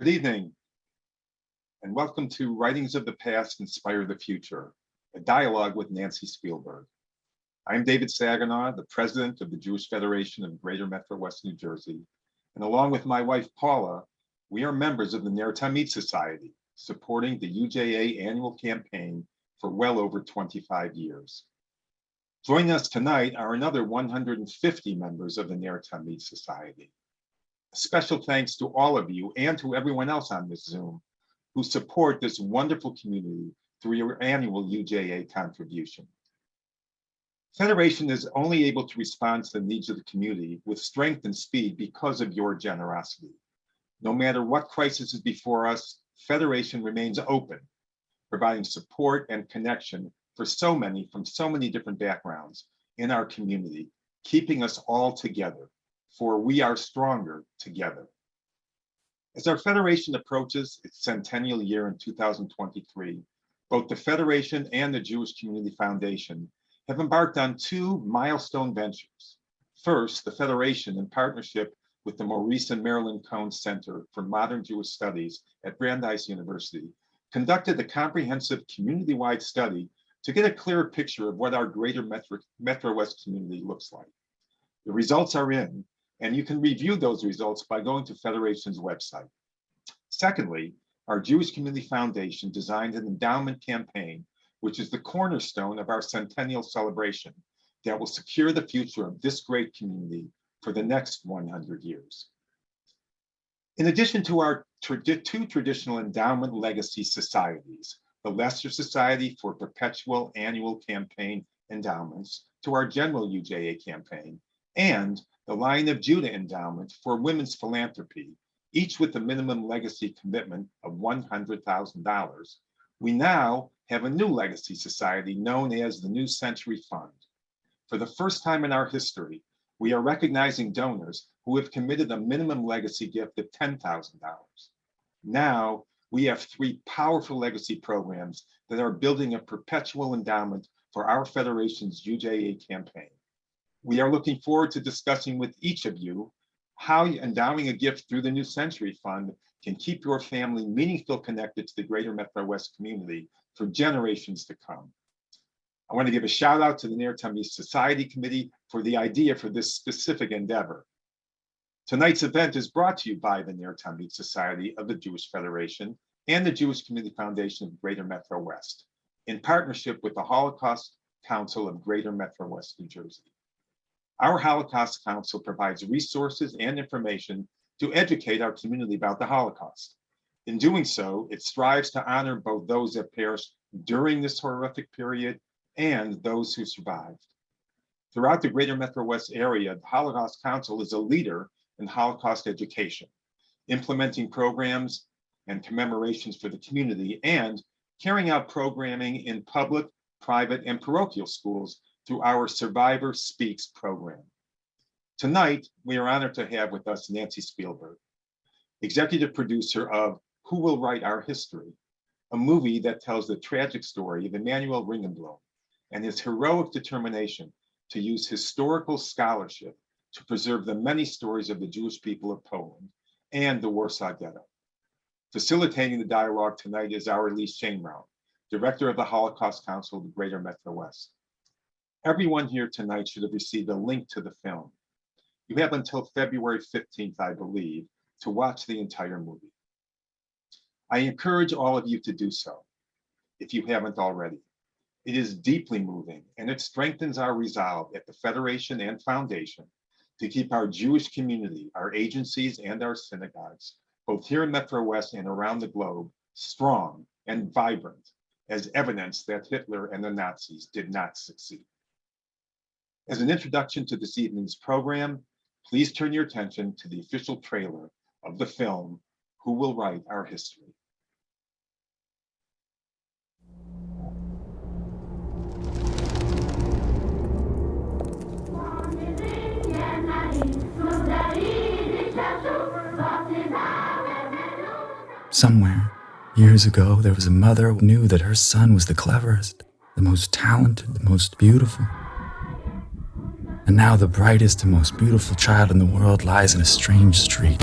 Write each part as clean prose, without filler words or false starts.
Good evening, and welcome to Writings of the Past Inspire the Future, a dialogue with Nancy Spielberg. I'm David Saginaw, the president of the Jewish Federation of Greater Metro West New Jersey, and along with my wife, Paula, we are members of the Ner Tamid Society, supporting the UJA annual campaign for well over 25 years. Joining us tonight are another 150 members of the Ner Tamid Society. A special thanks to all of you and to everyone else on this Zoom who support this wonderful community through your annual UJA contribution. Federation is only able to respond to the needs of the community with strength and speed because of your generosity. No matter what crisis is before us, Federation remains open, providing support and connection for so many from so many different backgrounds in our community, keeping us all together, for we are stronger together. As our Federation approaches its centennial year in 2023, both the Federation and the Jewish Community Foundation have embarked on two milestone ventures. First, the Federation, in partnership with the Maurice and Marilyn Cohn Center for Modern Jewish Studies at Brandeis University, conducted a comprehensive community-wide study to get a clearer picture of what our greater Metro West community looks like. The results are in, and you can review those results by going to Federation's website. Secondly, our Jewish Community Foundation designed an endowment campaign, which is the cornerstone of our centennial celebration that will secure the future of this great community for the next 100 years. In addition to our two traditional endowment legacy societies, the Lesser Society for Perpetual Annual Campaign Endowments to our general UJA campaign, and the Lion of Judah Endowment for Women's Philanthropy, each with a minimum legacy commitment of $100,000, we now have a new legacy society known as the New Century Fund. For the first time in our history, we are recognizing donors who have committed a minimum legacy gift of $10,000. Now, we have three powerful legacy programs that are building a perpetual endowment for our Federation's UJA campaign. We are looking forward to discussing with each of you how endowing a gift through the New Century Fund can keep your family meaningfully connected to the greater Metro West community for generations to come. I want to give a shout out to the Ner Tamid Society Committee for the idea for this specific endeavor. Tonight's event is brought to you by the Ner Tamid Society of the Jewish Federation and the Jewish Community Foundation of Greater Metro West, in partnership with the Holocaust Council of Greater Metro West New Jersey. Our Holocaust Council provides resources and information to educate our community about the Holocaust. In doing so, it strives to honor both those that perished during this horrific period and those who survived. Throughout the greater Metro West area, the Holocaust Council is a leader in Holocaust education, implementing programs and commemorations for the community and carrying out programming in public, private, and parochial schools through our Survivor Speaks program. Tonight, we are honored to have with us Nancy Spielberg, executive producer of Who Will Write Our History, a movie that tells the tragic story of Emanuel Ringenblum and his heroic determination to use historical scholarship to preserve the many stories of the Jewish people of Poland and the Warsaw Ghetto. Facilitating the dialogue tonight is our Elise Shainround, director of the Holocaust Council of the Greater Metro West. Everyone here tonight should have received a link to the film. You have until February 15th, I believe, to watch the entire movie. I encourage all of you to do so, if you haven't already. It is deeply moving, and it strengthens our resolve at the Federation and Foundation to keep our Jewish community, our agencies, and our synagogues, both here in Metro West and around the globe, strong and vibrant, as evidence that Hitler and the Nazis did not succeed. As an introduction to this evening's program, please turn your attention to the official trailer of the film, Who Will Write Our History? Somewhere, years ago, there was a mother who knew that her son was the cleverest, the most talented, the most beautiful. And now the brightest and most beautiful child in the world lies in a strange street.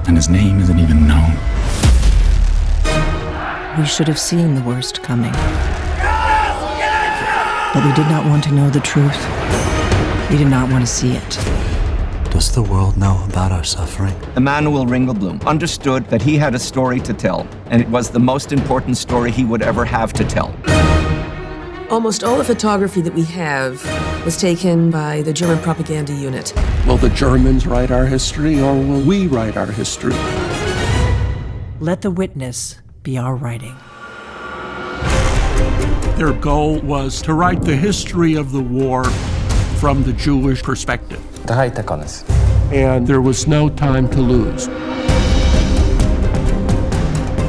and his name isn't even known. We should have seen the worst coming. But we did not want to know the truth. We did not want to see it. Does the world know about our suffering? Emanuel Ringelblum understood that he had a story to tell, and it was the most important story he would ever have to tell. Almost all the photography that we have was taken by the German propaganda unit. Will the Germans write our history, or will we write our history? Let the witness be our writing. Their goal was to write the history of the war from the Jewish perspective. And there was no time to lose.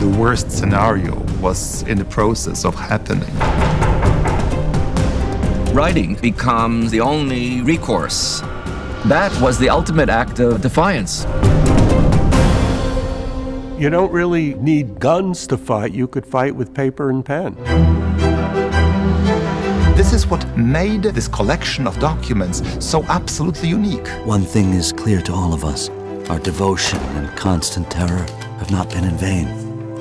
The worst scenario was in the process of happening. Writing becomes the only recourse. That was the ultimate act of defiance. You don't really need guns to fight. You could fight with paper and pen. This is what made this collection of documents so absolutely unique. One thing is clear to all of us. Our devotion and constant terror have not been in vain.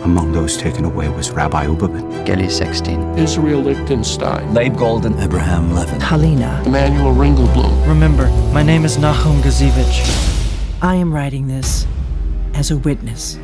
Among those taken away was Rabbi Uberman, Geli Sexton, Israel Lichtenstein, Leib Golden, Abraham Levin, Halina. Emanuel Ringelblum. Remember, my name is Nahum Gazivich. I am writing this as a witness.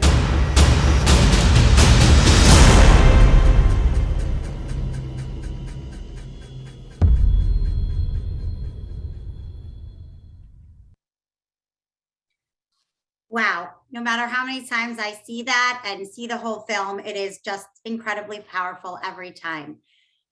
Wow. No matter how many times I see that and see the whole film, it is just incredibly powerful every time.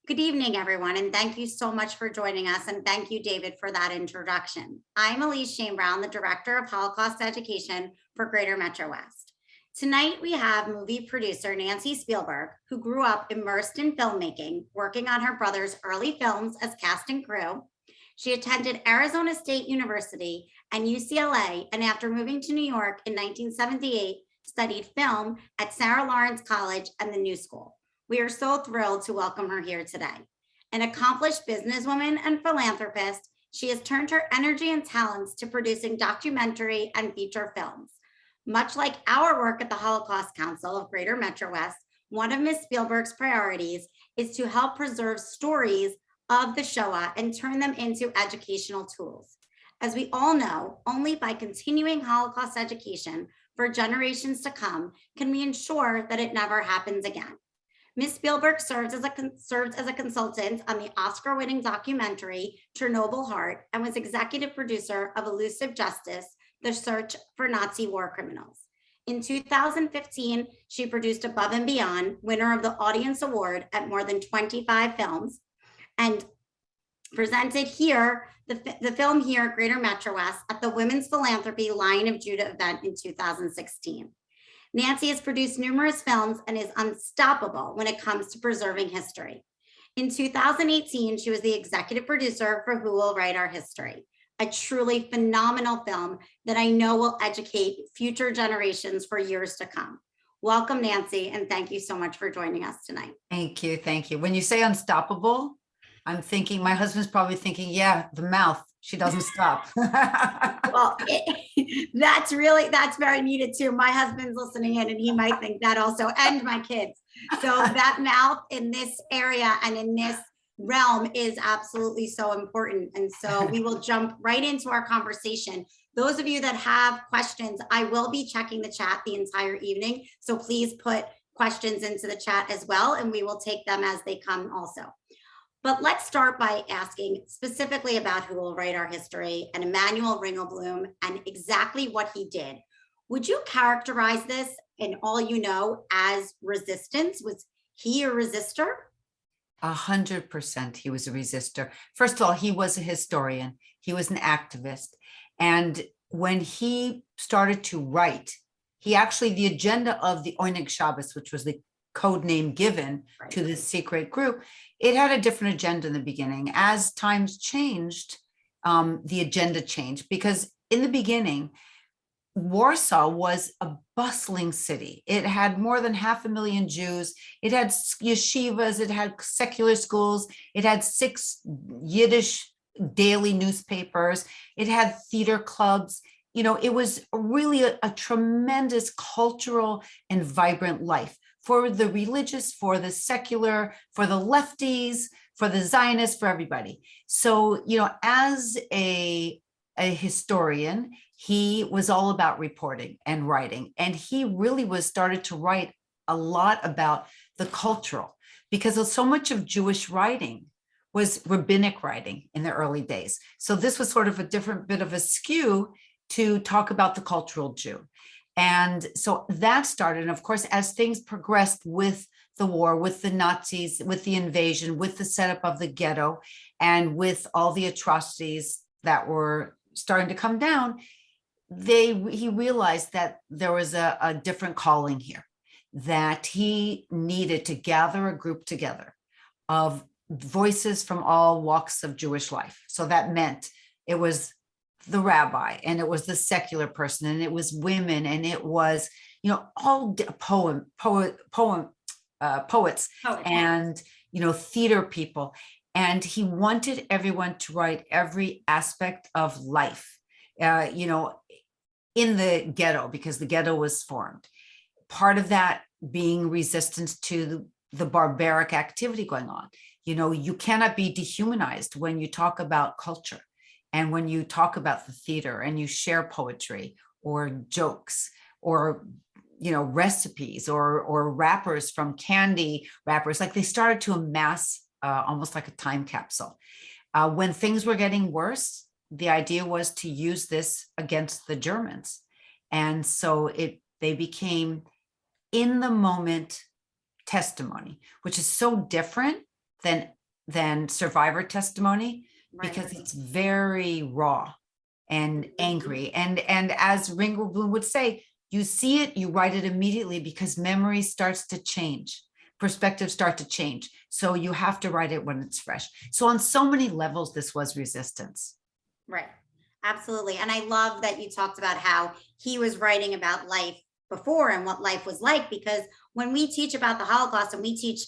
Good evening, everyone, and thank you so much for joining us. And thank you, David, for that introduction. I'm Elise Shane Brown, the Director of Holocaust Education for Greater Metro West. Tonight, we have movie producer Nancy Spielberg, who grew up immersed in filmmaking, working on her brother's early films as cast and crew. She attended Arizona State University and UCLA, and after moving to New York in 1978, studied film at Sarah Lawrence College and the New School. We are so thrilled to welcome her here today. An accomplished businesswoman and philanthropist, she has turned her energy and talents to producing documentary and feature films. Much like our work at the Holocaust Council of Greater Metro West, one of Ms. Spielberg's priorities is to help preserve stories of the Shoah and turn them into educational tools. As we all know, only by continuing Holocaust education for generations to come can we ensure that it never happens again. Ms. Spielberg served as a consultant on the Oscar-winning documentary Chernobyl Heart and was executive producer of Elusive Justice: The Search for Nazi War Criminals. In 2015, she produced Above and Beyond, winner of the Audience Award at more than 25 films, and presented here, the film here at Greater Metro West at the Women's Philanthropy Lion of Judah event in 2016. Nancy has produced numerous films and is unstoppable when it comes to preserving history. In 2018, she was the executive producer for Who Will Write Our History, a truly phenomenal film that I know will educate future generations for years to come. Welcome, Nancy, and thank you so much for joining us tonight. Thank you. Thank you. When you say unstoppable, I'm thinking, my husband's probably thinking, yeah, the mouth, she doesn't stop. Well, that's very needed too. My husband's listening in and he might think that also, and my kids. So that mouth in this area and in this realm is absolutely so important. And so we will jump right into our conversation. Those of you that have questions, I will be checking the chat the entire evening. So please put questions into the chat as well, and we will take them as they come also. But let's start by asking specifically about Who Will Write Our History and Emanuel Ringelblum and exactly what he did. Would you characterize this, in all you know, as resistance? Was he a resistor? 100% he was a resistor. First of all, he was a historian. He was an activist. And when he started to write, he actually, the agenda of the Oyneg Shabbos, which was the code name given to this secret group, it had a different agenda in the beginning. As times changed, the agenda changed, because in the beginning, Warsaw was a bustling city. It had more than 500,000 Jews. It had yeshivas, it had secular schools, it had 6 Yiddish daily newspapers, it had theater clubs. it was really a tremendous cultural and vibrant life for the religious, for the secular, for the lefties, for the Zionists, for everybody. So, as a historian, he was all about reporting and writing. And he really started to write a lot about the cultural, because so much of Jewish writing was rabbinic writing in the early days. So this was sort of a different bit of a skew to talk about the cultural Jew. And so that started. And of course, as things progressed with the war, with the Nazis, with the invasion, with the setup of the ghetto, and with all the atrocities that were starting to come down, he realized that there was a different calling here, that he needed to gather a group together of voices from all walks of Jewish life. So that meant it was the rabbi, and it was the secular person, and it was women, and it was, all poets, and, theater people. And he wanted everyone to write every aspect of life, in the ghetto, because the ghetto was formed. Part of that being resistance to the barbaric activity going on. You cannot be dehumanized when you talk about culture. And when you talk about the theater and you share poetry or jokes or, recipes or wrappers from candy wrappers, like they started to amass almost like a time capsule. When things were getting worse, the idea was to use this against the Germans. And so they became in the moment testimony, which is so different than survivor testimony. Right. Because it's very raw and angry. And as Ringelblum would say, you see it, you write it immediately, because memory starts to change, perspectives start to change. So you have to write it when it's fresh. So on so many levels, this was resistance. Right. Absolutely. And I love that you talked about how he was writing about life before and what life was like, because when we teach about the Holocaust and we teach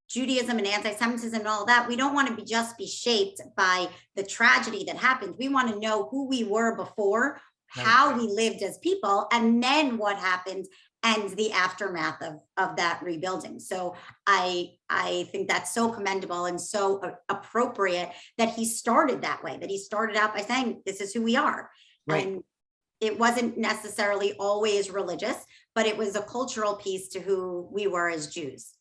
Judaism and anti-Semitism and all that, we don't want to just be shaped by the tragedy that happened. We want to know who we were before, how we lived as people, and then what happened and the aftermath of that rebuilding. So I think that's so commendable and so appropriate that he started that way, that he started out by saying, this is who we are. Right. And it wasn't necessarily always religious, but it was a cultural piece to who we were as Jews.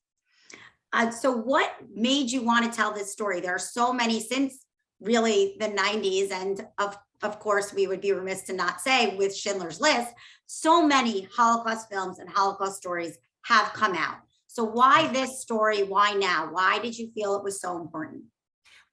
So what made you want to tell this story? There are so many since really the 90s. And of course, we would be remiss to not say with Schindler's List, so many Holocaust films and Holocaust stories have come out. So why this story? Why now? Why did you feel it was so important?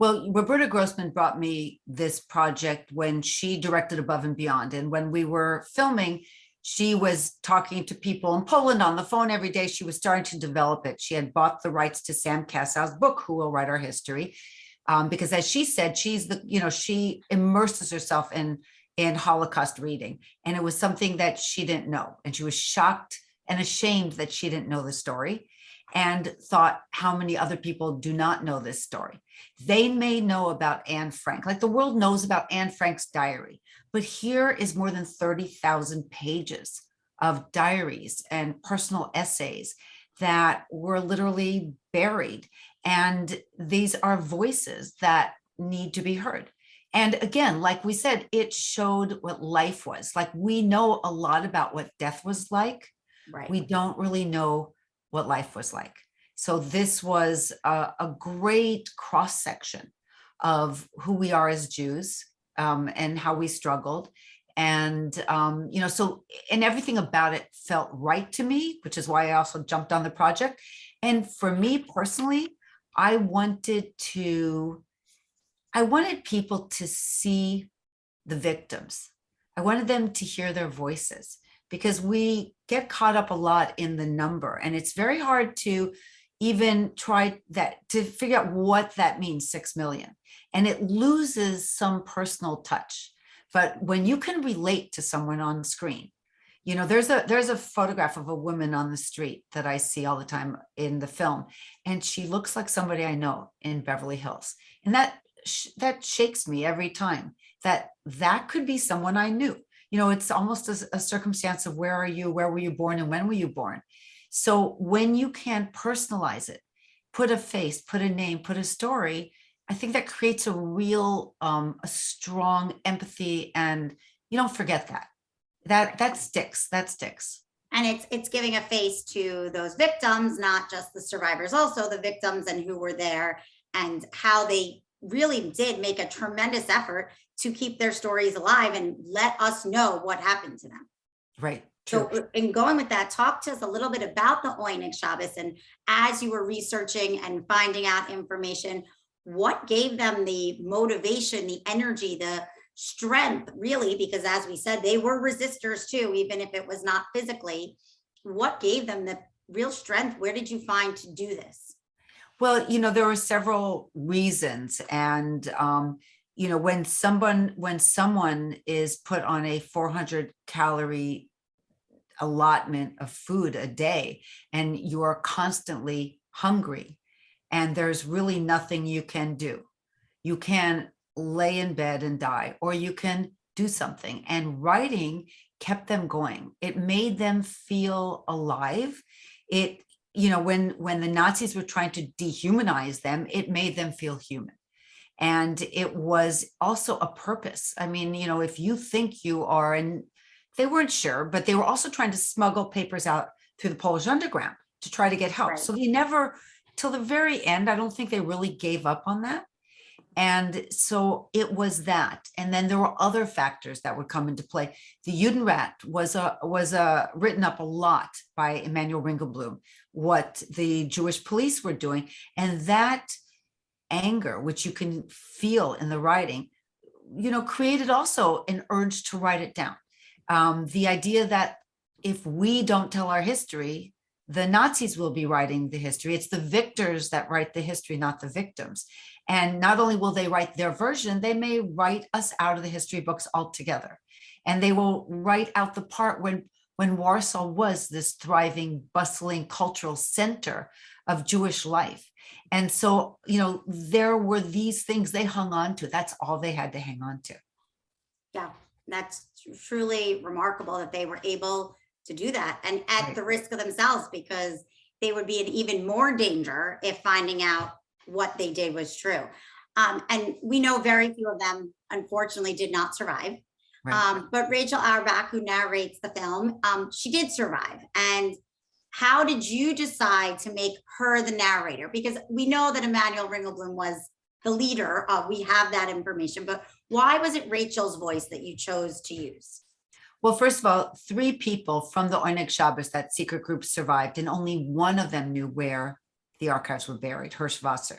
Well, Roberta Grossman brought me this project when she directed Above and Beyond. And when we were filming, she was talking to people in Poland on the phone every day. She was starting to develop it. She had bought the rights to Sam Kassow's book, Who Will Write Our History? Because as she said, she immerses herself in Holocaust reading. And it was something that she didn't know. And she was shocked and ashamed that she didn't know the story, and thought how many other people do not know this story. They may know about Anne Frank, like the world knows about Anne Frank's diary, but here is more than 30,000 pages of diaries and personal essays that were literally buried. And these are voices that need to be heard. And again, like we said, it showed what life was. Like, we know a lot about what death was like. Right. We don't really know what life was like. So this was a great cross-section of who we are as Jews, and how we struggled. And, so, and everything about it felt right to me, which is why I also jumped on the project. And for me personally, I wanted people to see the victims. I wanted them to hear their voices, because we get caught up a lot in the number, and it's very hard to even try to figure out what that means, 6 million. And it loses some personal touch. But when you can relate to someone on the screen, there's a photograph of a woman on the street that I see all the time in the film, and she looks like somebody I know in Beverly Hills. And that shakes me every time, that could be someone I knew. it's almost a circumstance of where are you, where were you born, and when were you born? So when you can personalize it, put a face, put a name, put a story, I think that creates a real, a strong empathy, and you don't forget that. That sticks. That sticks. And it's giving a face to those victims, not just the survivors, also the victims and who were there, and how they really did make a tremendous effort to keep their stories alive and let us know what happened to them. Right. So in going with that, talk to us a little bit about the Oynig Shabbos, and as you were researching and finding out information, what gave them the motivation, the energy, the strength, really, because as we said, they were resistors too, even if it was not physically. What gave them the real strength? Where did you find to do this? Well, there were several reasons. And, when someone is put on a 400-calorie allotment of food a day, and you are constantly hungry, and there's really nothing you can do. You can lay in bed and die, or you can do something. And writing kept them going. It made them feel alive. It, when the Nazis were trying to dehumanize them, it made them feel human. And it was also a purpose. I mean, if you think you are, and they weren't sure, but they were also trying to smuggle papers out through the Polish underground to try to get help. Right. So they never, till the very end, I don't think they really gave up on that. And so it was that. And then there were other factors that would come into play. The Judenrat was written up a lot by Emanuel Ringelblum, what the Jewish police were doing. And that anger, which you can feel in the writing, created also an urge to write it down. The idea that if we don't tell our history, the Nazis will be writing the history. It's the victors that write the history, not the victims. And not only will they write their version, they may write us out of the history books altogether. And they will write out the part when Warsaw was this thriving, bustling cultural center of Jewish life. And so, there were these things they hung on to. That's all they had to hang on to. Yeah, that's truly remarkable that they were able to do that, and at the risk of themselves, because they would be in even more danger if finding out what they did was true. And we know very few of them, unfortunately, did not survive. Right. But Rachel Auerbach, who narrates the film, she did survive. And how did you decide to make her the narrator? Because we know that Emanuel Ringelblum was the leader. We have that information, but why was it Rachel's voice that you chose to use? Well, first of all, 3 people from the Oynig Shabbos, that secret group, survived, and only one of them knew where the archives were buried, Hirschwasser.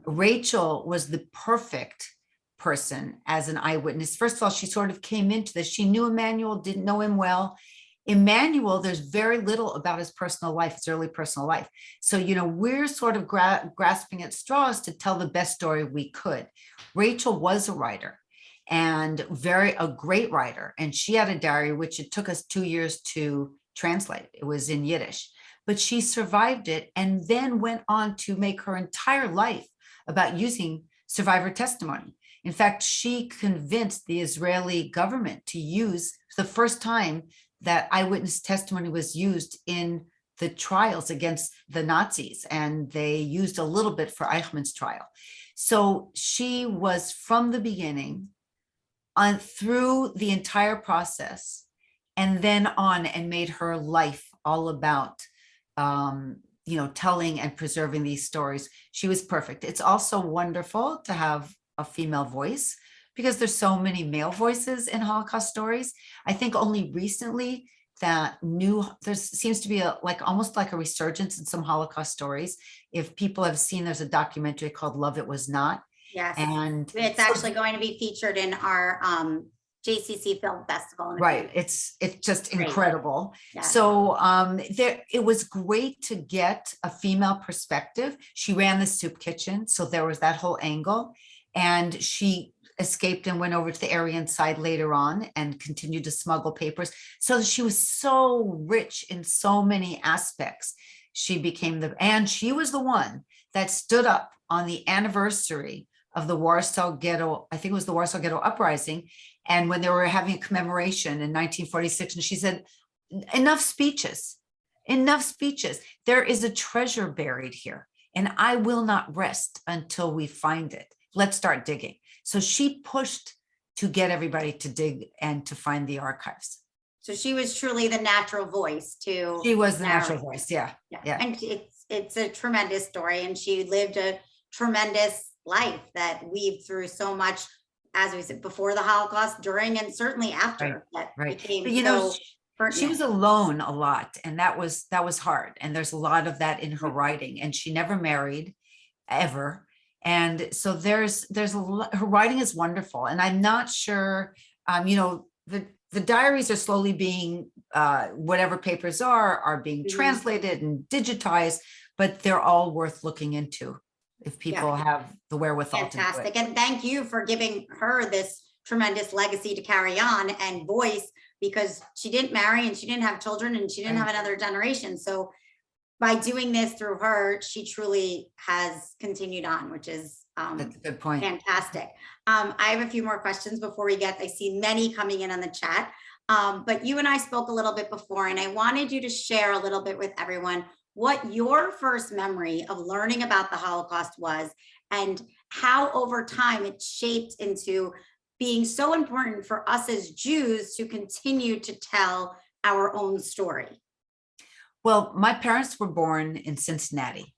Rachel was the perfect person as an eyewitness. First of all, she sort of came into this. She knew Emanuel, didn't know him well. Emanuel, there's very little about his personal life, his early personal life. So, we're sort of grasping at straws to tell the best story we could. Rachel was a writer, and a great writer. And she had a diary, which it took us 2 years to translate. It was in Yiddish, but she survived it and then went on to make her entire life about using survivor testimony. In fact, she convinced the Israeli government to use the first time that eyewitness testimony was used in the trials against the Nazis. And they used a little bit for Eichmann's trial. So she was from the beginning on through the entire process, and then on and made her life all about, telling and preserving these stories. She was perfect. It's also wonderful to have a female voice because there's so many male voices in Holocaust stories. I think only recently that there seems to be almost like a resurgence in some Holocaust stories. If people have seen, there's a documentary called Love It Was Not. Yes, and it's actually going to be featured in our JCC Film Festival. Right, it's just great. Incredible. Yeah. So it was great to get a female perspective. She ran the soup kitchen, so there was that whole angle, and she escaped and went over to the Aryan side later on and continued to smuggle papers. So she was so rich in so many aspects. She became and she was the one that stood up on the anniversary of the Warsaw Ghetto, I think it was the Warsaw Ghetto Uprising, and when they were having a commemoration in 1946, and she said, enough speeches, enough speeches. There is a treasure buried here, and I will not rest until we find it. Let's start digging. So she pushed to get everybody to dig and to find the archives. So she was truly the natural voice to. She was the narrate. natural voice, yeah. And it's a tremendous story, and she lived a tremendous life that weaved through so much, as we said, before the Holocaust, during, and certainly after. That became But, you know, so she was alone a lot, and that was hard. And there's a lot of that in her writing, and she never married ever. And so there's a lot, her writing is wonderful. And I'm not sure, you know, the diaries are slowly being, whatever papers are being translated and digitized, but they're all worth looking into if people have the wherewithal. Fantastic. To do it. And thank you for giving her this tremendous legacy to carry on and voice, because she didn't marry and she didn't have children and she didn't have another generation. So by doing this through her, she truly has continued on, which is that's a good point. Fantastic. I have a few more questions before we get, I see many coming in on the chat, but you and I spoke a little bit before, and I wanted you to share a little bit with everyone what your first memory of learning about the Holocaust was, and how over time it shaped into being so important for us as Jews to continue to tell our own story. Well, my parents were born in Cincinnati,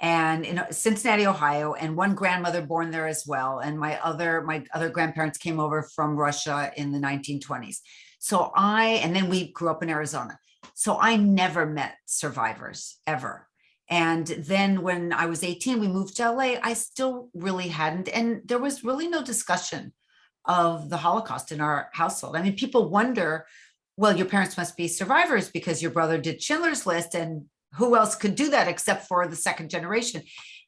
and in Cincinnati, Ohio, and one grandmother born there as well. And my other grandparents came over from Russia in the 1920s. So and then we grew up in Arizona. So I never met survivors ever. And then when I was 18, we moved to LA. I still really hadn't. And there was really no discussion of the Holocaust in our household. I mean, people wonder, well, your parents must be survivors because your brother did Schindler's List, and who else could do that except for the second generation?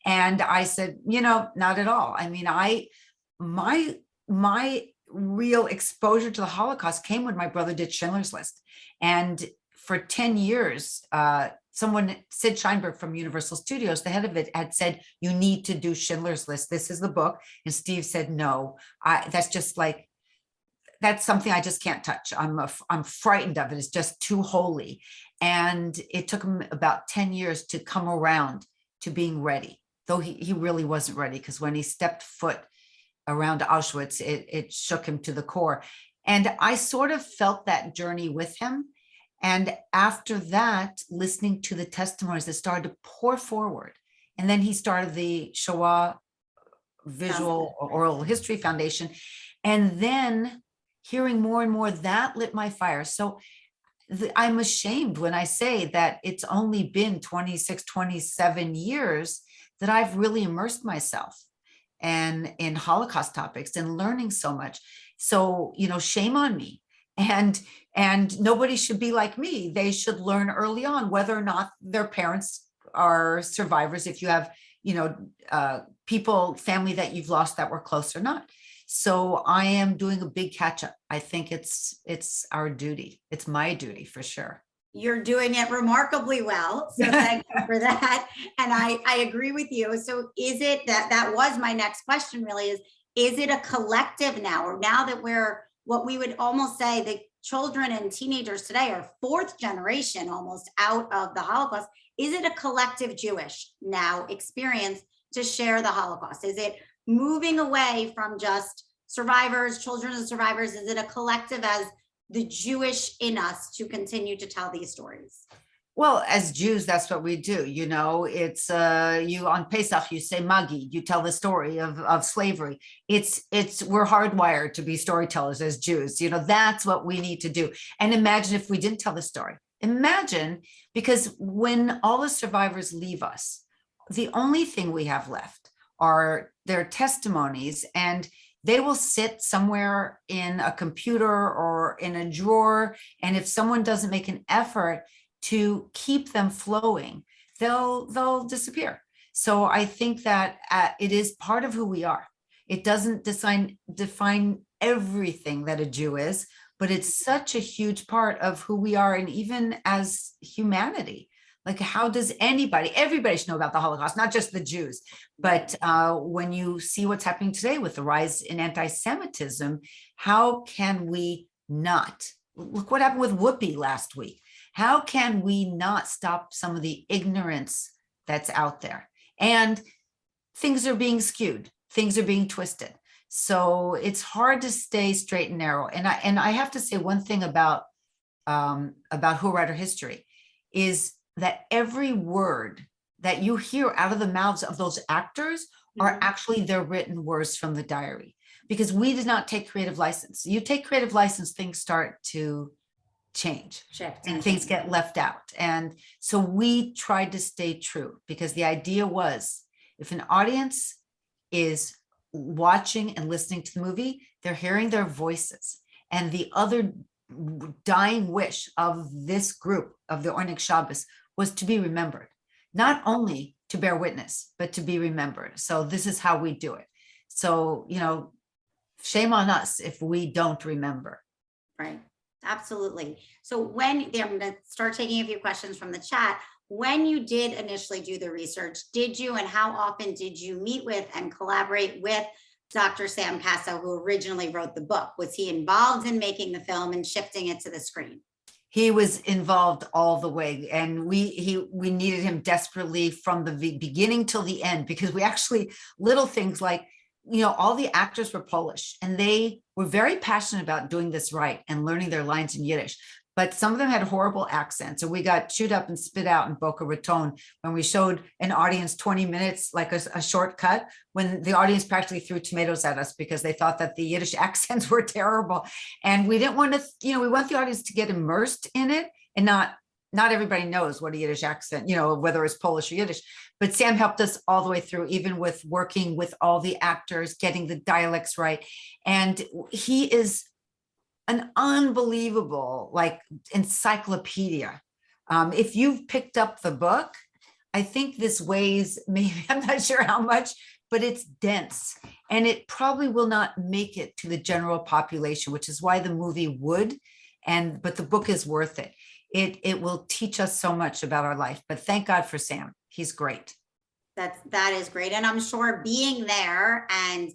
And I said, you know, not at all. I mean, my real exposure to the Holocaust came when my brother did Schindler's List. And for 10 years, someone, Sid Sheinberg from Universal Studios, the head of it, had said, you need to do Schindler's List. This is the book. And Steve said, no, that's something I just can't touch. I'm frightened of it. It's just too holy. And it took him about 10 years to come around to being ready, though he really wasn't ready, because when he stepped foot around Auschwitz, it shook him to the core. And I sort of felt that journey with him. And after that, listening to the testimonies that started to pour forward. And then he started the Shoah Visual Oral History Foundation. And then hearing more and more, that lit my fire. So I'm ashamed when I say that it's only been 26, 27 years that I've really immersed myself and in Holocaust topics and learning so much. So, you know, shame on me. And nobody should be like me. They should learn early on whether or not their parents are survivors. If you have, you know, family that you've lost that were close or not. So I am doing a big catch up. I think it's our duty. It's my duty for sure. You're doing it remarkably well. So thank you for that. And I agree with you. So is it that was my next question really is it a collective now, or now that we're what we would almost say the children and teenagers today are fourth generation almost out of the Holocaust. Is it a collective Jewish now experience to share the Holocaust? Is it moving away from just survivors, children of survivors? Is it a collective as the Jewish in us to continue to tell these stories? Well, as Jews, that's what we do. You know, it's you on Pesach, you say Magi, you tell the story of slavery. We're hardwired to be storytellers as Jews. You know, that's what we need to do. And imagine if we didn't tell the story. Imagine, because when all the survivors leave us, the only thing we have left are their testimonies, and they will sit somewhere in a computer or in a drawer. And if someone doesn't make an effort to keep them flowing, they'll disappear. So I think that it is part of who we are. It doesn't define everything that a Jew is, but it's such a huge part of who we are. And even as humanity, Like, how does everybody should know about the Holocaust, not just the Jews. But when you see what's happening today with the rise in anti-Semitism, how can we not? Look what happened with Whoopi last week. How can we not stop some of the ignorance that's out there? And things are being skewed, things are being twisted. So it's hard to stay straight and narrow. And I have to say one thing about Who Write Our History is that every word that you hear out of the mouths of those actors are actually their written words from the diary, because we did not take creative license. You take creative license, things start to change and things get left out. And so we tried to stay true, because the idea was, if an audience is watching and listening to the movie, they're hearing their voices. And the other dying wish of this group of the Ornik Shabbos was to be remembered, not only to bear witness, but to be remembered. So this is how we do it. So, shame on us if we don't remember. Right. Absolutely. So I'm going to start taking a few questions from the chat. When you did initially do the research, did you, and how often did you meet with and collaborate with Dr. Sam Casso, who originally wrote the book? Was he involved in making the film and shifting it to the screen? He was involved all the way, and we needed him desperately from the beginning till the end, because we actually, little things like, all the actors were Polish, and they were very passionate about doing this right and learning their lines in Yiddish. But some of them had horrible accents, and we got chewed up and spit out in Boca Raton when we showed an audience 20 minutes, like a shortcut, when the audience practically threw tomatoes at us because they thought that the Yiddish accents were terrible. And we didn't want to, we want the audience to get immersed in it, and not everybody knows what a Yiddish accent, whether it's Polish or Yiddish. But Sam helped us all the way through, even with working with all the actors, getting the dialects right. And he is an unbelievable encyclopedia. If you've picked up the book, I think this weighs maybe, I'm not sure how much, but it's dense, and it probably will not make it to the general population, which is why the movie would, but the book is worth it. It will teach us so much about our life, but thank God for Sam. He's great. That is great. And I'm sure being there and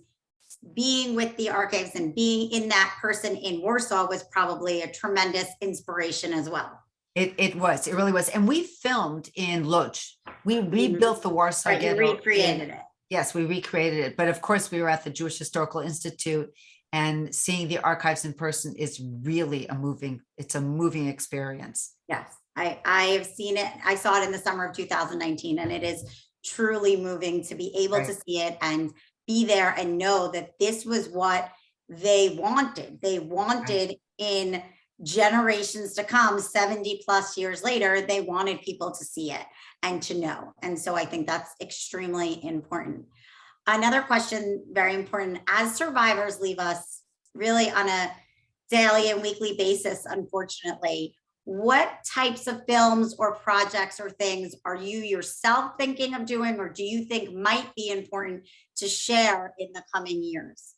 being with the archives and being in that person in Warsaw was probably a tremendous inspiration as well. It really was. And we filmed in Łódź. We rebuilt the Warsaw Ghetto. You recreated it. Yes, we recreated it. But of course, we were at the Jewish Historical Institute, and seeing the archives in person is really a moving experience. Yes, I have seen it. I saw it in the summer of 2019, and it is truly moving to be able to see it and be there and know that this was what they wanted. They wanted in generations to come, 70 plus years later, they wanted people to see it and to know. And so I think that's extremely important. Another question, very important, as survivors leave us really on a daily and weekly basis, unfortunately, what types of films or projects or things are you yourself thinking of doing, or do you think might be important to share in the coming years?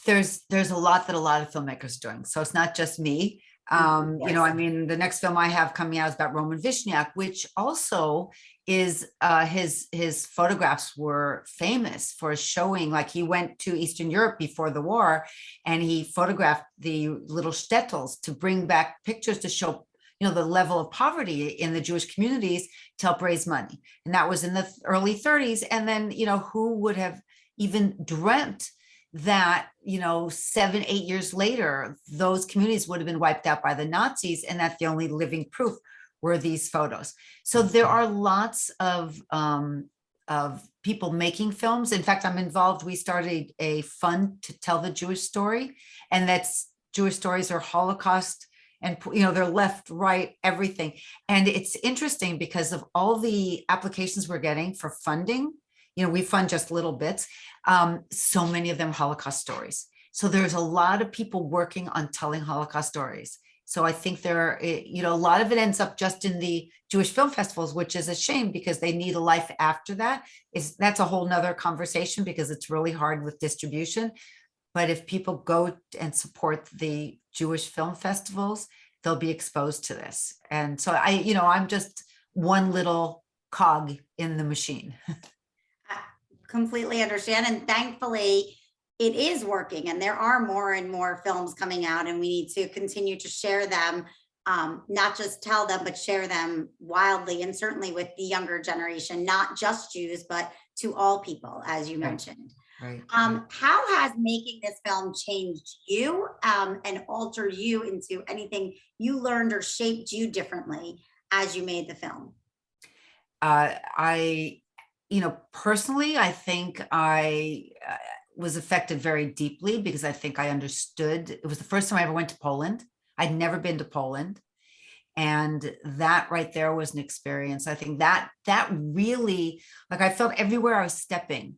There's a lot that a lot of filmmakers are doing. So it's not just me. The next film I have coming out is about Roman Vishniak, which also is his photographs were famous for showing, like he went to Eastern Europe before the war and he photographed the little shtetls to bring back pictures to show, the level of poverty in the Jewish communities to help raise money. And that was in the early 30s. And then, who would have even dreamt that 7-8 years later, those communities would have been wiped out by the Nazis, and that the only living proof were these photos. So there are lots of people making films. In fact, I'm involved. We started a fund to tell the Jewish story, and that's Jewish stories are Holocaust, and they're left, right, everything. And it's interesting because of all the applications we're getting for funding. We fund just little bits. So many of them Holocaust stories. So there's a lot of people working on telling Holocaust stories. So I think a lot of it ends up just in the Jewish film festivals, which is a shame because they need a life after that. That's a whole nother conversation because it's really hard with distribution. But if people go and support the Jewish film festivals, they'll be exposed to this. And so I'm just one little cog in the machine. I completely understand. And thankfully, it is working. And there are more and more films coming out, and we need to continue to share them, not just tell them, but share them wildly. And certainly with the younger generation, not just Jews, but to all people, as you mentioned. Right. How has making this film changed you and altered you into anything you learned or shaped you differently as you made the film? Personally, I think I was affected very deeply because I think I understood. It was the first time I ever went to Poland. I'd never been to Poland. And that right there was an experience. I think that really, like, I felt everywhere I was stepping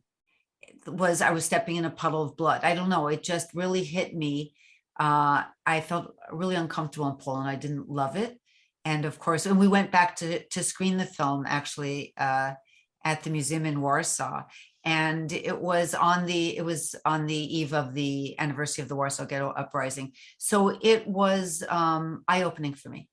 I was stepping in a puddle of blood. I don't know. It just really hit me. I felt really uncomfortable in Poland. I didn't love it. And of course, and we went back to screen the film actually at the museum in Warsaw. And it was on the eve of the anniversary of the Warsaw Ghetto Uprising. So it was eye-opening for me,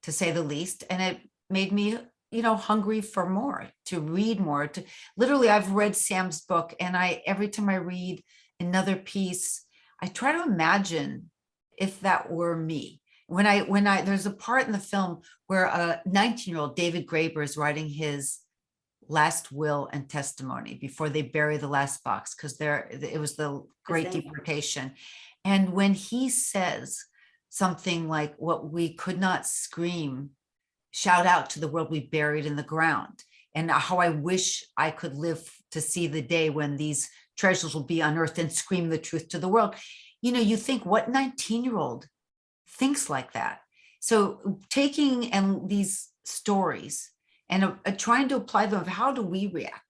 to say the least. And it made me, hungry for more, to read more. Literally, I've read Sam's book, and every time I read another piece, I try to imagine if that were me. There's a part in the film where a 19-year-old David Graeber is writing his last will and testimony before they bury the last box, because it was the Great Deportation. And when he says something like, "What we could not scream, shout out to the world we buried in the ground," and how I wish I could live to see the day when these treasures will be unearthed and scream the truth to the world. You think, what 19-year-old thinks like that? So taking these stories and trying to apply them, how do we react?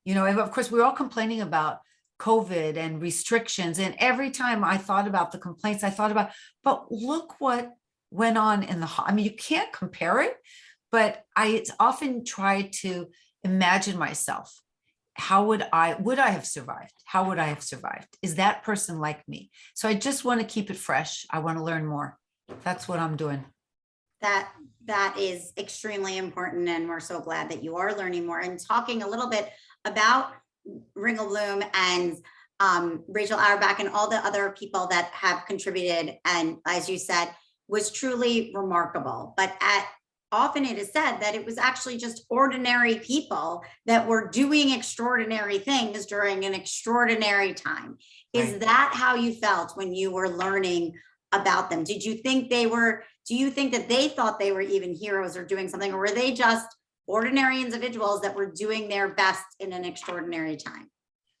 And of course, we're all complaining about COVID and restrictions. And every time I thought about the complaints, I thought about, but look what went on you can't compare it, but I often try to imagine myself. How would I have survived? How would I have survived? Is that person like me? So I just want to keep it fresh. I want to learn more. That's what I'm doing. That is extremely important, and we're so glad that you are learning more and talking a little bit about Ringelblum and Rachel Auerbach and all the other people that have contributed, and as you said, was truly remarkable. But often it is said that it was actually just ordinary people that were doing extraordinary things during an extraordinary time. Is Right. that how you felt when you were learning about them? Do you think that they thought they were even heroes or doing something, or were they just ordinary individuals that were doing their best in an extraordinary time?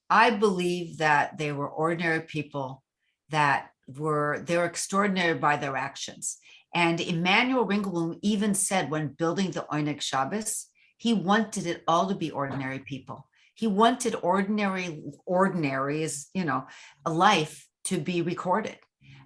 I believe that they were ordinary people they're extraordinary by their actions. And Emanuel Ringelblum even said, when building the Oyneg Shabbos, he wanted it all to be ordinary people. He wanted ordinary is, a life to be recorded.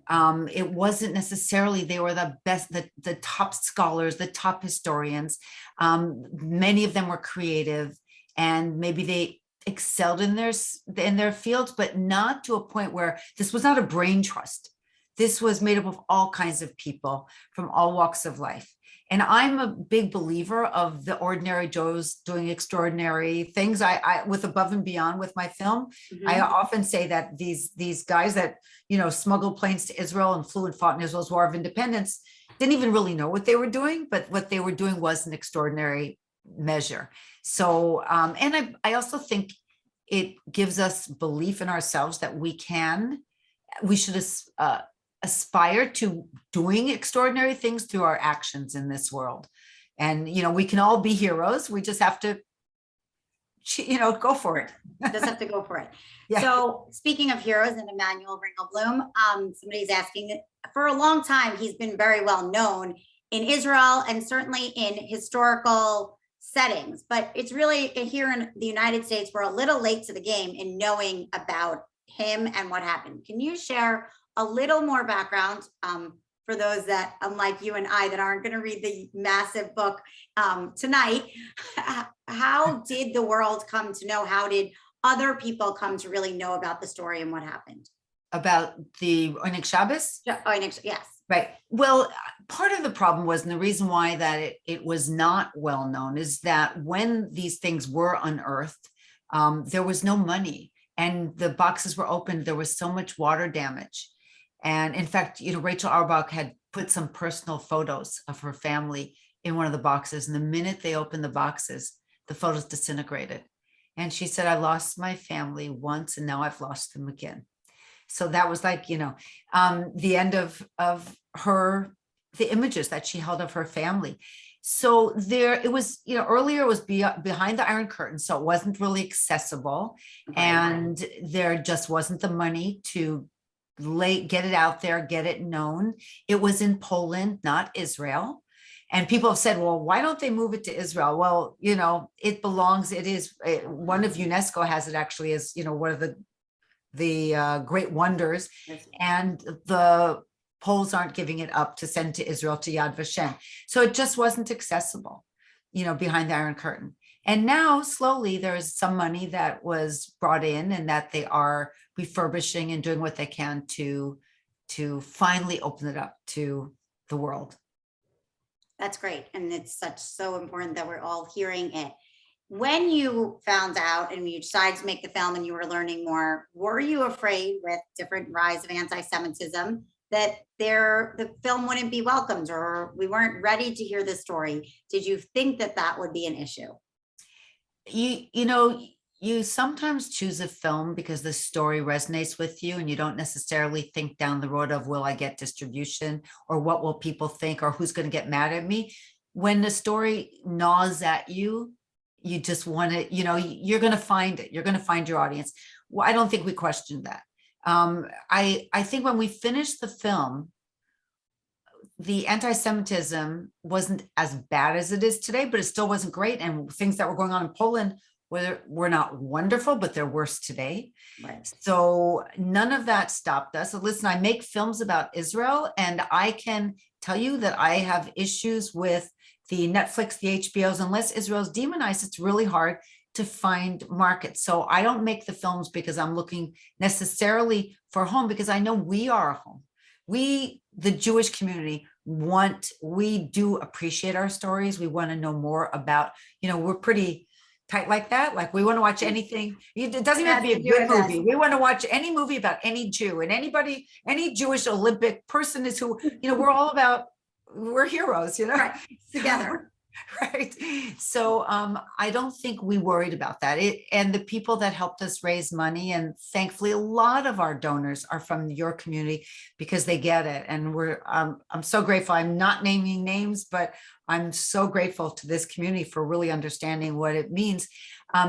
It wasn't necessarily they were the best, the top scholars, the top historians. Many of them were creative, and maybe they excelled in their fields, but not to a point where this was not a brain trust. This was made up of all kinds of people from all walks of life. And I'm a big believer of the ordinary Joes doing extraordinary things. I with above and beyond with my film. Mhm. I often say that these guys that smuggled planes to Israel and flew and fought in Israel's War of Independence didn't even really know what they were doing, but what they were doing was an extraordinary measure. So, and I also think it gives us belief in ourselves that we should aspire to doing extraordinary things through our actions in this world. And, we can all be heroes. We just have to, go for it. Just have to go for it. Yeah. So speaking of heroes and Emanuel Ringelblum, somebody's asking, for a long time, he's been very well known in Israel and certainly in historical settings, but it's really here in the United States, we're a little late to the game in knowing about him and what happened. Can you share a little more background for those that, unlike you and I, that aren't going to read the massive book tonight? How did the world come to know? How did other people come to really know about the story and what happened? About the Oyneg Shabbos? Yes. Right. Well, part of the problem was, and the reason why that it was not well known is that when these things were unearthed, there was no money and the boxes were opened. There was so much water damage. And in fact, Rachel Auerbach had put some personal photos of her family in one of the boxes. And the minute they opened the boxes, the photos disintegrated. And she said, I lost my family once and now I've lost them again. So that was like, the end of her, the images that she held of her family. So it was, earlier it was behind the Iron Curtain. So it wasn't really accessible. And there just wasn't the money to get it out there, get it known. It was in Poland, not Israel. And people have said, well, why don't they move it to Israel? Well, it belongs, one of UNESCO has it actually as, one of the great wonders, and the Poles aren't giving it up to send to Israel, to Yad Vashem. So it just wasn't accessible, behind the Iron Curtain. And now slowly there's some money that was brought in and that they are refurbishing and doing what they can to finally open it up to the world. That's great. And it's so important that we're all hearing it. When you found out and you decided to make the film and you were learning more, were you afraid with different rise of anti-Semitism that the film wouldn't be welcomed or we weren't ready to hear the story? Did you think that would be an issue? You sometimes choose a film because the story resonates with you and you don't necessarily think down the road of, will I get distribution or what will people think or who's going to get mad at me? When the story gnaws at you, you just want to, you're going to find it. You're going to find your audience. Well, I don't think we questioned that. I think when we finished the film, the anti-Semitism wasn't as bad as it is today, but it still wasn't great. And things that were going on in Poland were not wonderful, but they're worse today. Right. So none of that stopped us. So listen, I make films about Israel, and I can tell you that I have issues with the Netflix, the HBOs. Unless Israel is demonized, it's really hard to find markets. So I don't make the films because I'm looking necessarily for a home, because I know we are a home. We, the Jewish community, we do appreciate our stories. We want to know more about, we're pretty tight like that. Like we want to watch anything. It doesn't even have to be a good movie. We want to watch any movie about any Jew, and any Jewish Olympic person is who, we're heroes, right. Together. Right. So I don't think we worried about that. And the people that helped us raise money, and thankfully a lot of our donors are from your community because they get it. And I'm so grateful. I'm not naming names, but I'm so grateful to this community for really understanding what it means.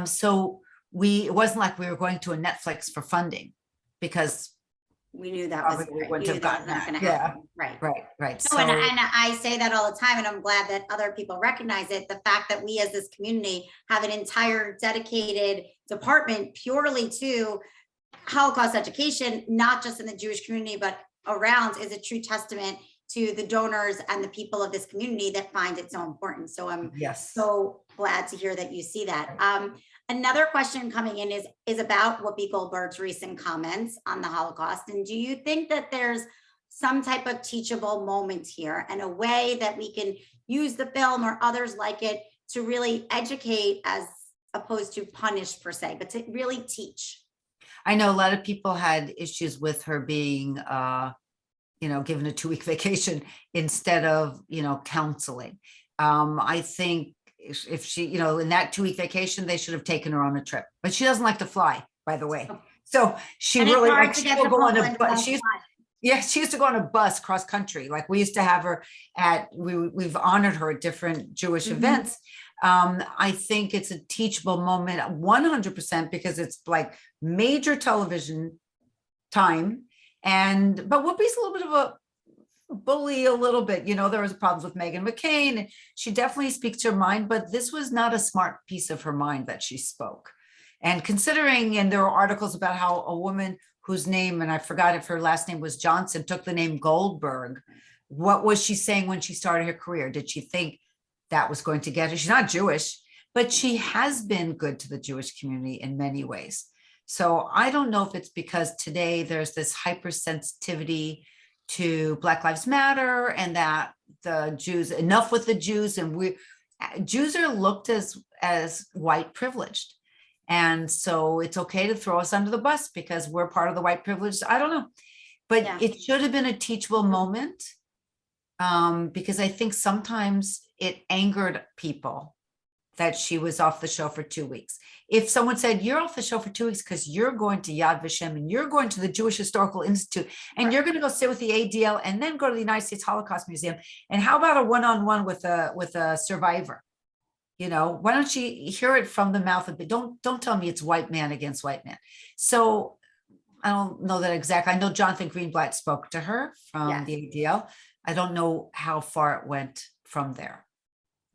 So it wasn't like we were going to a Netflix for funding, because we knew that was we wouldn't have gotten that. Going to happen. Right. No, So, and I say that all the time, and I'm glad that other people recognize it. The fact that we as this community have an entire dedicated department purely to Holocaust education, not just in the Jewish community, but around, is a true testament to the donors and the people of this community that find it so important. So I'm so glad to hear that you see that. Another question coming in is about Whoopi Goldberg's recent comments on the Holocaust. And do you think that there's some type of teachable moment here and a way that we can use the film or others like it to really educate as opposed to punish per se, but to really teach? I know a lot of people had issues with her being, given a 2-week vacation instead of, counseling. I think if she, in that 2-week vacation, they should have taken her on a trip, but she doesn't like to fly, by the way. So she really, like, she will go on a bus. She used to go on a bus cross country. Like we used to have her we've honored her at different Jewish events. I think it's a teachable moment 100% because it's like major television time. But Whoopi's a little bit of a bully a little bit, there was problems with Meghan McCain, and she definitely speaks her mind, but this was not a smart piece of her mind that she spoke. And considering, and there were articles about how a woman whose name, and I forgot if her last name was Johnson, took the name Goldberg. What was she saying when she started her career? Did she think that was going to get her? She's not Jewish, but she has been good to the Jewish community in many ways. So I don't know if it's because today there's this hypersensitivity to Black Lives Matter, and that the Jews, enough with the Jews, and Jews are looked as white privileged. And so it's okay to throw us under the bus because we're part of the white privilege. I don't know, but it should have been a teachable moment, because I think sometimes it angered people that she was off the show for 2 weeks. If someone said, you're off the show for 2 weeks because you're going to Yad Vashem and you're going to the Jewish Historical Institute and you're going to go sit with the ADL and then go to the United States Holocaust Museum. And how about a one-on-one with a survivor? You know, why don't you hear it from the mouth of it? Don't tell me it's white man against white man. So I don't know that exactly. I know Jonathan Greenblatt spoke to her from the ADL. I don't know how far it went from there.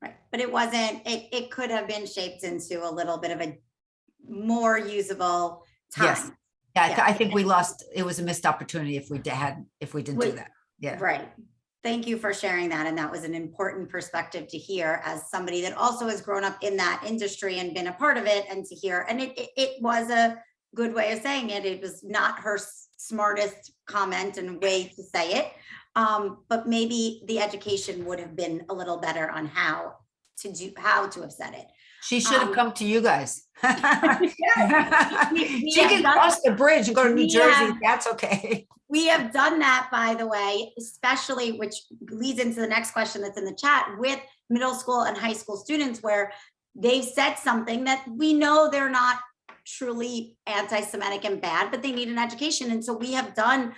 Right. But it wasn't, it could have been shaped into a little bit of a more usable time. Yes. Yeah, I think we lost, it was a missed opportunity if we didn't do that. Yeah. Right. Thank you for sharing that. And that was an important perspective to hear as somebody that also has grown up in that industry and been a part of it, and to hear, and it was a good way of saying it. It was not her smartest comment and way to say it. But maybe the education would have been a little better on how to have said it. She should have come to you guys. She We can cross the bridge and go to New Jersey. That's okay. We have done that, by the way, especially, which leads into the next question that's in the chat, with middle school and high school students, where they've said something that we know they're not truly anti-Semitic and bad, but they need an education. And so we have done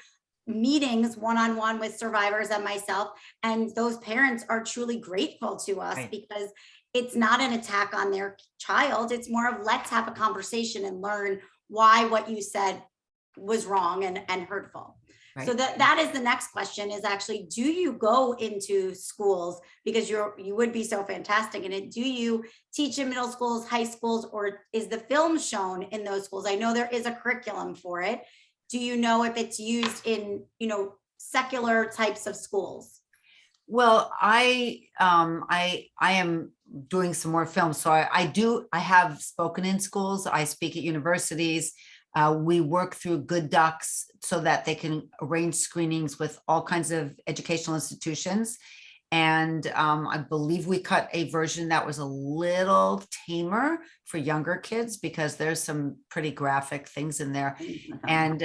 meetings one-on-one with survivors and myself, and those parents are truly grateful to us, because it's not an attack on their child. It's more of, let's have a conversation and learn why what you said was wrong and hurtful. Right. So that is the next question, is actually, do you go into schools, because you would be so fantastic in it? Do you teach in middle schools, high schools, or is the film shown in those schools? I know there is a curriculum for it. Do you know if it's used in, secular types of schools? Well, I am doing some more films. So I have spoken in schools. I speak at universities. We work through Good Docs so that they can arrange screenings with all kinds of educational institutions. And I believe we cut a version that was a little tamer for younger kids, because there's some pretty graphic things in there. And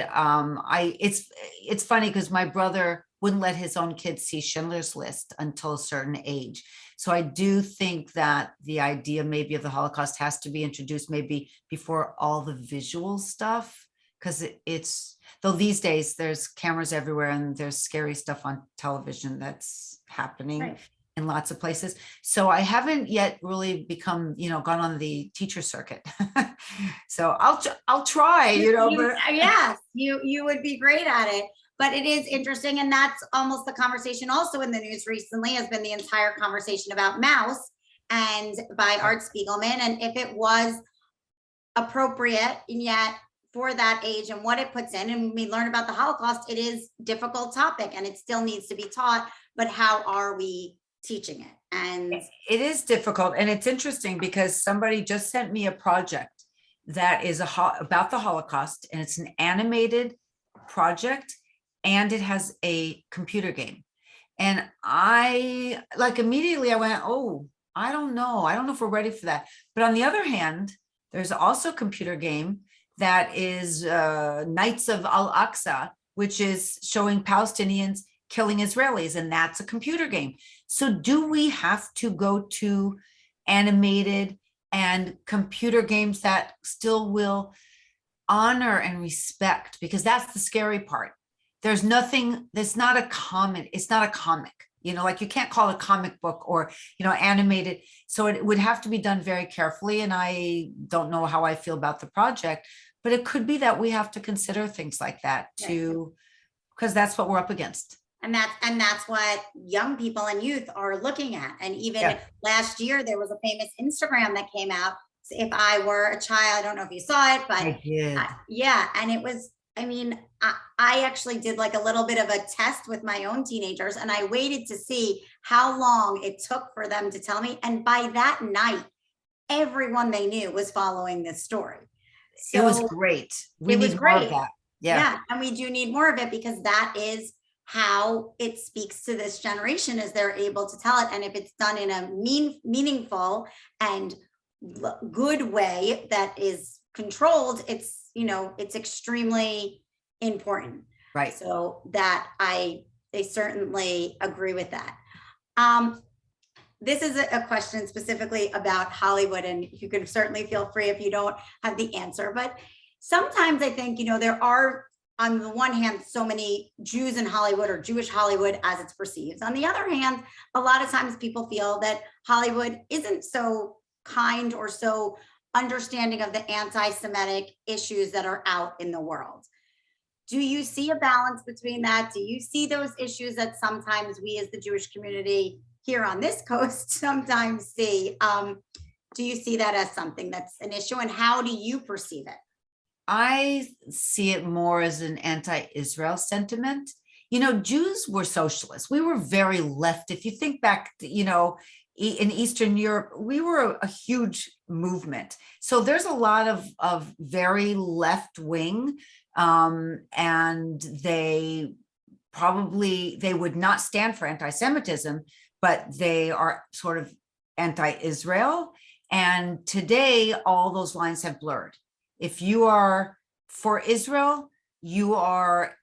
it's funny because my brother wouldn't let his own kids see Schindler's List until a certain age. So I do think that the idea maybe of the Holocaust has to be introduced maybe before all the visual stuff, because though these days there's cameras everywhere and there's scary stuff on television that's happening in lots of places. So I haven't yet really become, gone on the teacher circuit. So I'll try, but yes, you would be great at it. But it is interesting, and that's almost the conversation also in the news recently, has been the entire conversation about Mouse and by Art Spiegelman, and if it was appropriate, and yet for that age and what it puts in. And when we learn about the Holocaust, it is a difficult topic and it still needs to be taught, but how are we teaching it? And it is difficult. And it's interesting because somebody just sent me a project that is about the Holocaust, and it's an animated project, and it has a computer game. And I immediately I went, oh, I don't know if we're ready for that. But on the other hand, there's also a computer game that is Knights of Al-Aqsa, which is showing Palestinians killing Israelis, and that's a computer game. So do we have to go to animated and computer games that still will honor and respect? Because that's the scary part. There's nothing, it's not a comic, like you can't call it a comic book or, animated. So it would have to be done very carefully. And I don't know how I feel about the project, but it could be that we have to consider things like that because that's what we're up against. And that's what young people and youth are looking at. And even last year, there was a famous Instagram that came out. If I were a child, I don't know if you saw it, but I did. And it was, I actually did like a little bit of a test with my own teenagers, and I waited to see how long it took for them to tell me. And by that night, everyone they knew was following this story. So it was great. We need more of that. Yeah. And we do need more of it, because that is how it speaks to this generation as they're able to tell it. And if it's done in a meaningful and good way that is controlled, it's, you know, it's extremely important. Right. So that I certainly agree with that. This is a question specifically about Hollywood, and you can certainly feel free if you don't have the answer. But sometimes I think, you know, there are, on the one hand, so many Jews in Hollywood, or Jewish Hollywood as it's perceived. On the other hand, a lot of times people feel that Hollywood isn't so kind or so understanding of the anti-Semitic issues that are out in the world. Do you see a balance between that? Do you see those issues that sometimes we as the Jewish community here on this coast sometimes see? Do you see that as something that's an issue, and how do you perceive it? I see it more as an anti-Israel sentiment. You know, Jews were socialists. We were very left. If you think back, you know, in Eastern Europe, we were a huge movement. So there's a lot of very left wing, and they would not stand for anti-Semitism, but they are sort of anti-Israel. And today, all those lines have blurred. If you are for Israel, you are,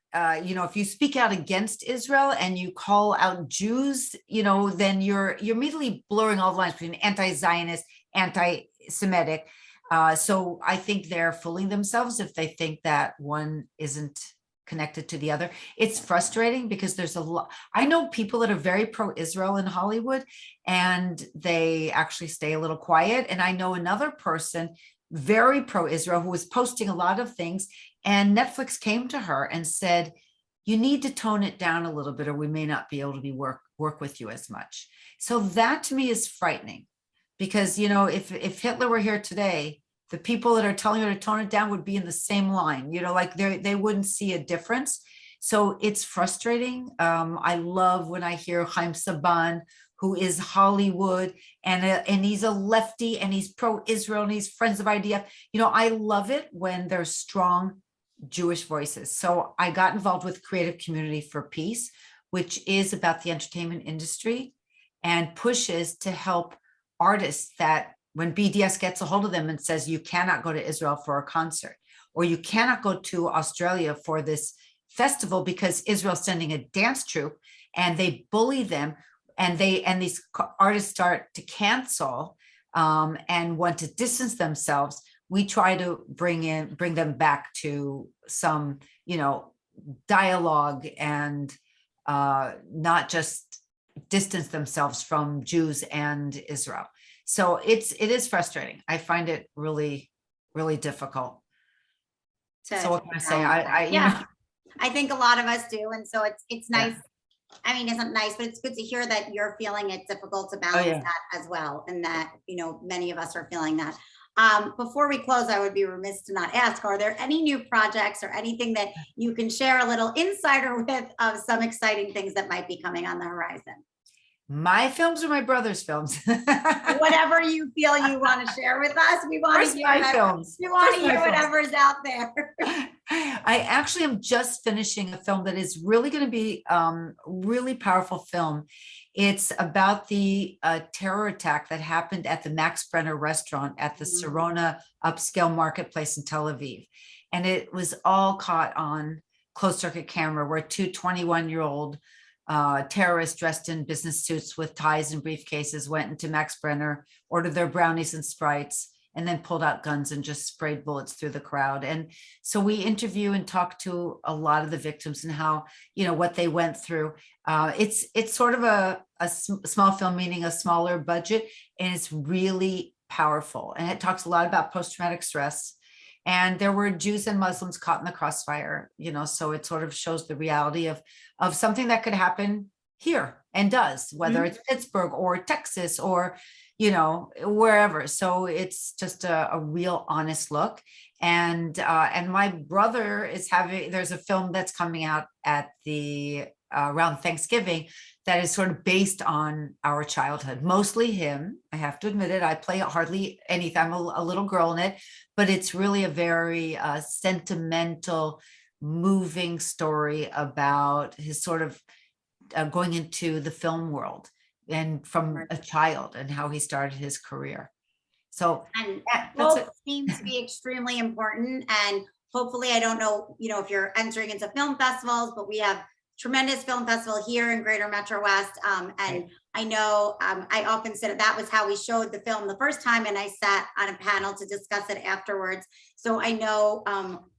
you know, if you speak out against Israel and you call out Jews, you know, then you're immediately blurring all the lines between anti-Zionist, anti-Semitic. So I think they're fooling themselves if they think that one isn't connected to the other. It's frustrating because there's a lot. I know people that are very pro-Israel in Hollywood, and they actually stay a little quiet. And I know another person very pro-Israel who was posting a lot of things, and Netflix came to her and said, you need to tone it down a little bit, or we may not be able to be work with you as much. So that to me is frightening, because, you know, if Hitler were here today, the people that are telling her to tone it down would be in the same line, you know, like they wouldn't see a difference. So it's frustrating. I love when I hear Chaim Saban, who is Hollywood, and he's a lefty, and he's pro-Israel, and he's friends of IDF. You know, I love it when there's strong Jewish voices. So I got involved with Creative Community for Peace, which is about the entertainment industry, and pushes to help artists that when BDS gets a hold of them and says, you cannot go to Israel for a concert, or you cannot go to Australia for this festival because Israel's sending a dance troupe, and they bully them, and these artists start to cancel and want to distance themselves. We try to bring them back to some, you know, dialogue, and not just distance themselves from Jews and Israel. So it is frustrating. I find it really, really difficult. So what can I say? You know. I think a lot of us do, and so it's nice. Yeah. I mean, isn't nice, but it's good to hear that you're feeling it difficult to balance that as well, and that, you know, many of us are feeling that. Before we close, I would be remiss to not ask, are there any new projects or anything that you can share a little insider with of some exciting things that might be coming on the horizon? My films or my brother's films? Whatever you feel you want to share with us. We want to hear films. We want to hear whatever's out there. I actually am just finishing a film that is really going to be really powerful film. It's about the terror attack that happened at the Max Brenner restaurant at the Sarona upscale marketplace in Tel Aviv. And it was all caught on closed circuit camera, where two 21-year-old terrorists dressed in business suits with ties and briefcases went into Max Brenner, ordered their brownies and Sprites, and then pulled out guns and just sprayed bullets through the crowd. And so we interview and talk to a lot of the victims and how, you know, what they went through. It's sort of a small film, meaning a smaller budget, and it's really powerful. And it talks a lot about post-traumatic stress. And there were Jews and Muslims caught in the crossfire, you know, so it sort of shows the reality of something that could happen here, and does, whether it's Pittsburgh or Texas or, you know, wherever. So it's just a real honest look. And my brother is there's a film that's coming out at the around Thanksgiving that is sort of based on our childhood, mostly him. I have to admit it. I play hardly anything. I'm a little girl in it, but it's really a very sentimental, moving story about his sort of going into the film world and from a child and how he started his career. So And that's both seem to be extremely important. And hopefully, I don't know, if you're entering into film festivals, but we have tremendous film festival here in Greater Metro West. And I know I often said that was how we showed the film the first time, and I sat on a panel to discuss it afterwards. So I know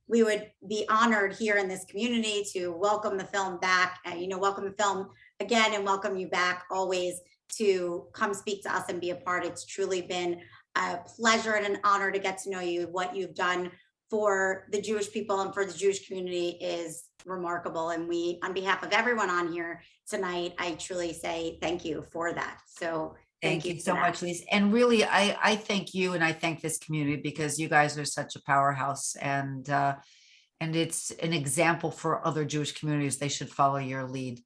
we would be honored here in this community to welcome the film back, and welcome the film again, and welcome you back always to come speak to us and be a part. It's truly been a pleasure and an honor to get to know you. What you've done for the Jewish people and for the Jewish community is remarkable. And we, on behalf of everyone on here tonight, I truly say thank you for that. So thank you so much, Lise. And really, I thank you and I thank this community because you guys are such a powerhouse, and it's an example for other Jewish communities. They should follow your lead.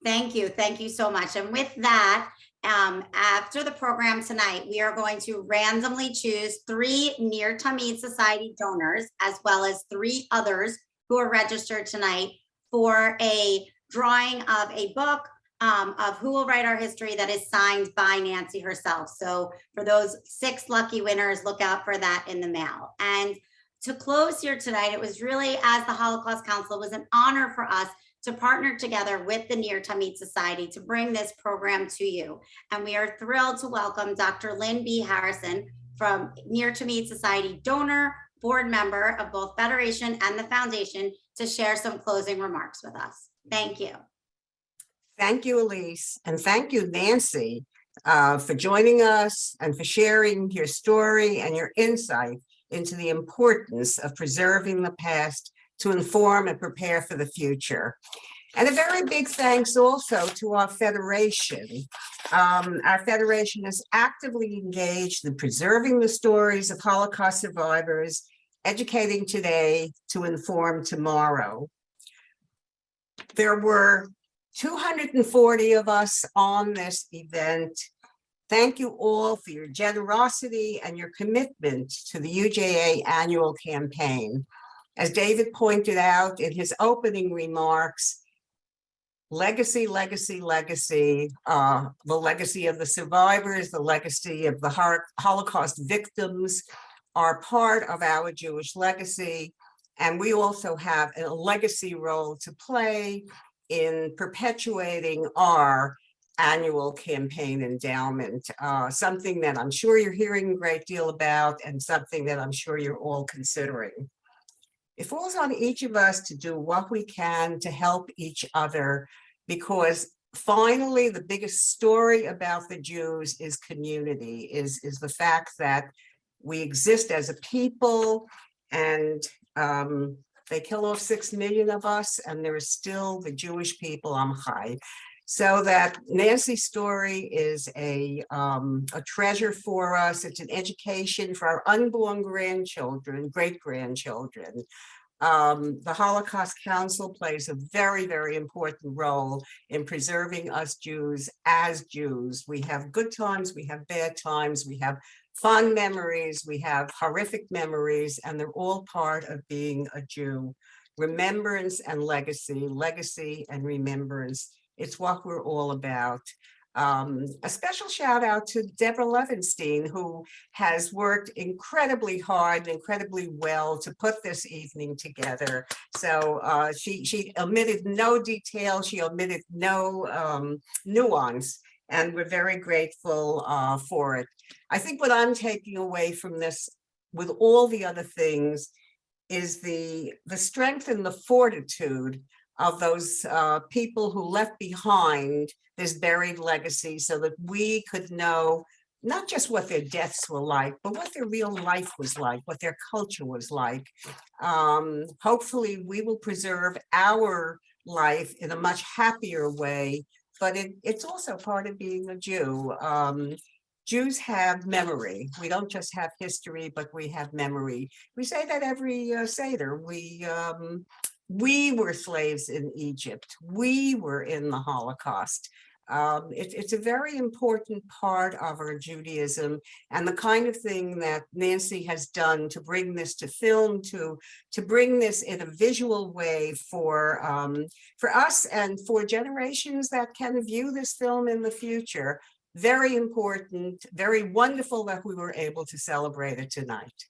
Thank you. Thank you so much. And with that, after the program tonight, we are going to randomly choose 3 Near Tamid Society donors, as well as 3 others who are registered tonight for a drawing of a book of Who Will Write Our History that is signed by Nancy herself. So for those 6 lucky winners, look out for that in the mail. And to close here tonight, it was really, as the Holocaust Council, it was an honor for us to partner together with the Near Tamid Society to bring this program to you. And we are thrilled to welcome Dr. Lynn B. Harrison, from Near Tamid Society, donor, board member of both Federation and the Foundation, to share some closing remarks with us. Thank you. Thank you, Elise. And thank you, Nancy, for joining us and for sharing your story and your insight into the importance of preserving the past to inform and prepare for the future. And a very big thanks also to our Federation. Our Federation is actively engaged in preserving the stories of Holocaust survivors, educating today to inform tomorrow. There were 240 of us on this event. Thank you all for your generosity and your commitment to the UJA annual campaign. As David pointed out in his opening remarks, legacy, legacy, legacy, the legacy of the survivors, the legacy of the Holocaust victims are part of our Jewish legacy. And we also have a legacy role to play in perpetuating our annual campaign endowment, something that I'm sure you're hearing a great deal about and something that I'm sure you're all considering. It falls on each of us to do what we can to help each other, because finally, the biggest story about the Jews is community, is the fact that we exist as a people, and they kill off 6 million of us, and there is still the Jewish people, Am Chai. So that Nancy's story is a treasure for us. It's an education for our unborn grandchildren, great-grandchildren. The Holocaust Council plays a very, very important role in preserving us Jews as Jews. We have good times, we have bad times, we have fond memories, we have horrific memories, and they're all part of being a Jew. Remembrance and legacy, legacy and remembrance. It's what we're all about. A special shout out to Deborah Levenstein, who has worked incredibly hard, incredibly well to put this evening together. So she omitted no detail, she omitted no nuance, and we're very grateful for it. I think what I'm taking away from this, with all the other things, is the strength and the fortitude of those people who left behind this buried legacy so that we could know not just what their deaths were like, but what their real life was like, what their culture was like. Hopefully we will preserve our life in a much happier way, but it's also part of being a Jew. Jews have memory. We don't just have history, but we have memory. We say that every Seder. We were slaves in Egypt. We were in the Holocaust. It's a very important part of our Judaism, and the kind of thing that Nancy has done to bring this to film, to bring this in a visual way for us and for generations that can view this film in the future. Very important, very wonderful that we were able to celebrate it tonight.